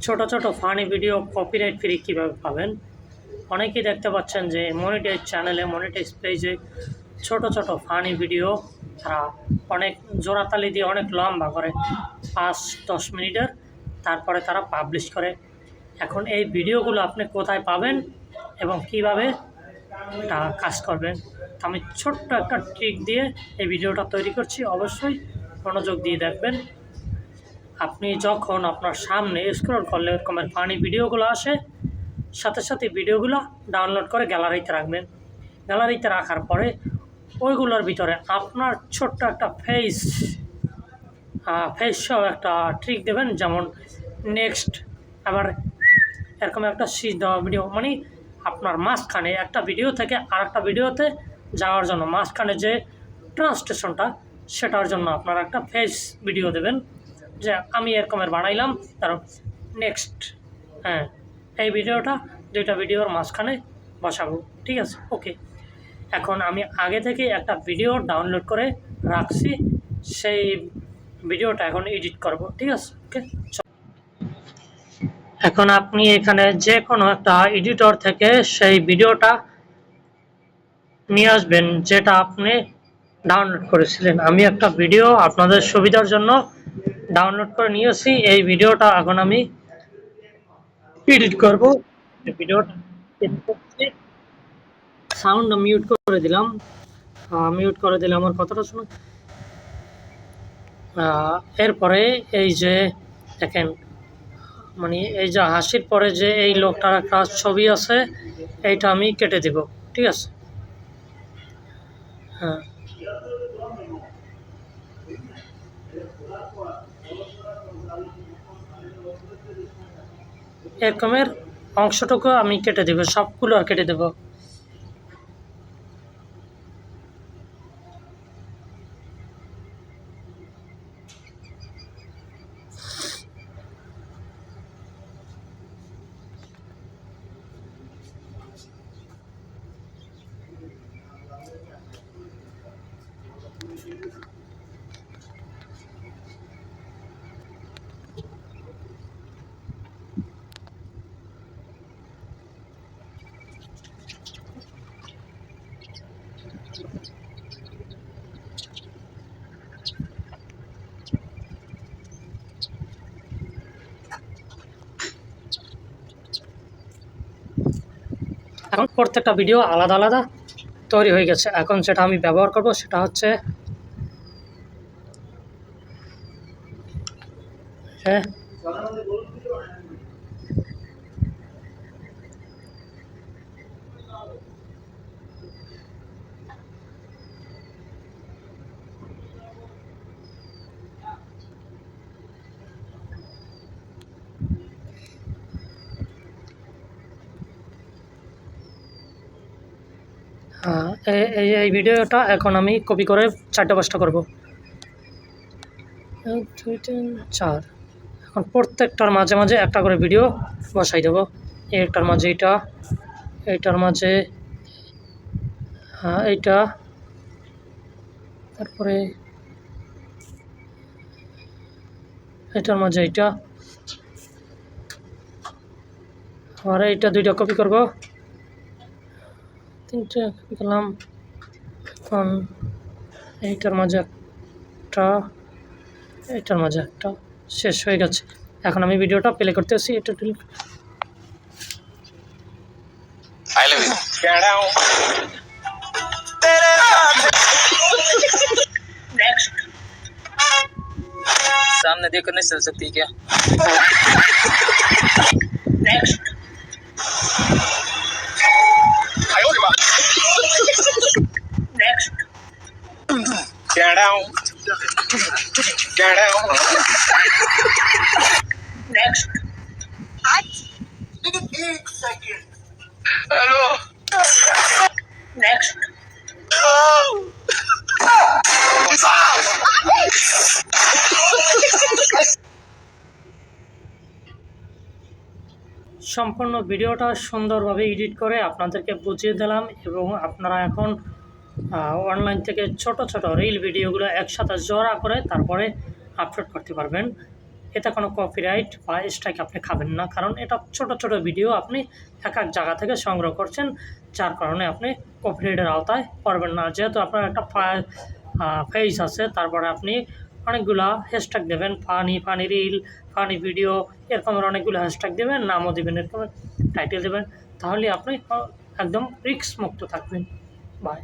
ছোট ছোট funny video copyright free কীভাবে পাবেন। অনেকেই দেখতে পাচ্ছেন যে মনিটাইজ চ্যানেলে, মনিটাইজ পেজে ছোট ছোট ফানি ভিডিও তারা অনেক জোড়াতালি দিয়ে অনেক লম্বা করে 5-10 মিনিটের, তারপরে তারা পাবলিশ করে। এখন এই ভিডিওগুলো আপনি কোথায় পাবেন এবং কিভাবে কাজ করবেন, আমি ছোট্ট একটা ট্রিক দিয়ে এই ভিডিওটা তৈরি করছি, অবশ্যই মনোযোগ দিয়ে দেখবেন। আপনি যখন আপনার সামনে স্ক্রল করলে এরকমের ফানি ভিডিওগুলো আসে, সাথে সাথে ভিডিওগুলো ডাউনলোড করে গ্যালারিতে রাখবেন। গ্যালারিতে রাখার পরে ওইগুলোর ভিতরে আপনার ছোট্ট একটা ফেস সহ একটা ট্রিক দেবেন, যেমন নেক্সট, আবার এরকম একটা সিজ দেওয়া ভিডিও, মানে আপনার মাঝখানে একটা ভিডিও থেকে আর একটা ভিডিওতে যাওয়ার জন্য মাঝখানে যে ট্রান্সলেশনটা, সেটার জন্য আপনারা একটা ফেস ভিডিও দেবেন, যে আমি এরকমের বানাইলাম, তার নেক্সট, হ্যাঁ, এই ভিডিওটা দুইটা ভিডিওর মাঝখানে বসাবো, ঠিক আছে, ওকে। এখন আমি আগে থেকে একটা ভিডিও ডাউনলোড করে রাখছি, সেই ভিডিওটা এখন এডিট করব, ঠিক আছে, ওকে। এখন আপনি এখানে যে কোনো একটা এডিটর থেকে সেই ভিডিওটা নিয়ে আসবেন যেটা আপনি ডাউনলোড করেছিলেন। আমি একটা ভিডিও আপনাদের সুবিধার জন্য ডাউনলোড করে নিয়েছি, এই ভিডিওটা এখন আমি এডিট করব। ভিডিওটা সাউন্ড মিউট করে দিলাম, আমার কথাটা শুনুন। এরপরে এই যে দেখেন, মানে এই যে হাসির পরে যে এই লোকটার একটা ছবি আছে, এইটা আমি কেটে দেব, ঠিক আছে। হ্যাঁ, এরকমের অংশটুকু আমি কেটে দেব, সবগুলো আর কেটে দেব। এখন প্রত্যেকটা ভিডিও আলাদা আলাদা তৈরি হয়ে গেছে। এখন যেটা আমি ব্যবহার করব সেটা হচ্ছে এই ভিডিওটা এখন আমি কপি করে 4-5টা করব, 1 2 3 4। এখন প্রত্যেকটার মাঝে মাঝে একটা করে ভিডিও বসাই দেবো। এইটার মাঝে এইটা, এইটার মাঝে এইটা, তারপরে এটার মাঝে এইটা, আর এইটা দুইটা কপি করব, 3টে কপি করলাম। এখন এইটার মাঝে একটা, এইটার মাঝে একটা, শেষ হয়ে গেছে। এখন আমি ভিডিওটা প্লে করতেছি, এটা नेक्स्ट, सामने देखकर नहीं चल सकती क्या? नेक्स्ट, नेक्स्ट, नेक्स्ट, एक सेकंड, हेलो, नेक्स्ट, সম্পূর্ণ ভিডিওটা সুন্দরভাবে এডিট করে আপনাদেরকে বুঝিয়ে দিলাম, এবং আপনারা এখন অনলাইন থেকে ছোট ছোট রিল ভিডিওগুলো একসাথে জোড়া করে তারপরে আপলোড করতে পারবেন। এতে কোনো কপিরাইট বা স্ট্রাইক আপনি খাবেন না, কারণ এটা ছোট ছোট ভিডিও আপনি এক এক জায়গা থেকে সংগ্রহ করছেন, যার কারণে আপনি কপিরাইটের আওতায় পড়বেন না। যেহেতু আপনার একটা পেজ আছে, তারপরে আপনি অনেকগুলা হ্যাশট্যাগ দেবেন, ফানি রিল, ফানি ভিডিও, এরকমের অনেকগুলো হ্যাশট্যাগ দেবেন, নামও দেবেন, এরকম টাইটেল দেবেন, তাহলে আপনি একদম রিস্ক মুক্ত থাকবেন। বাই।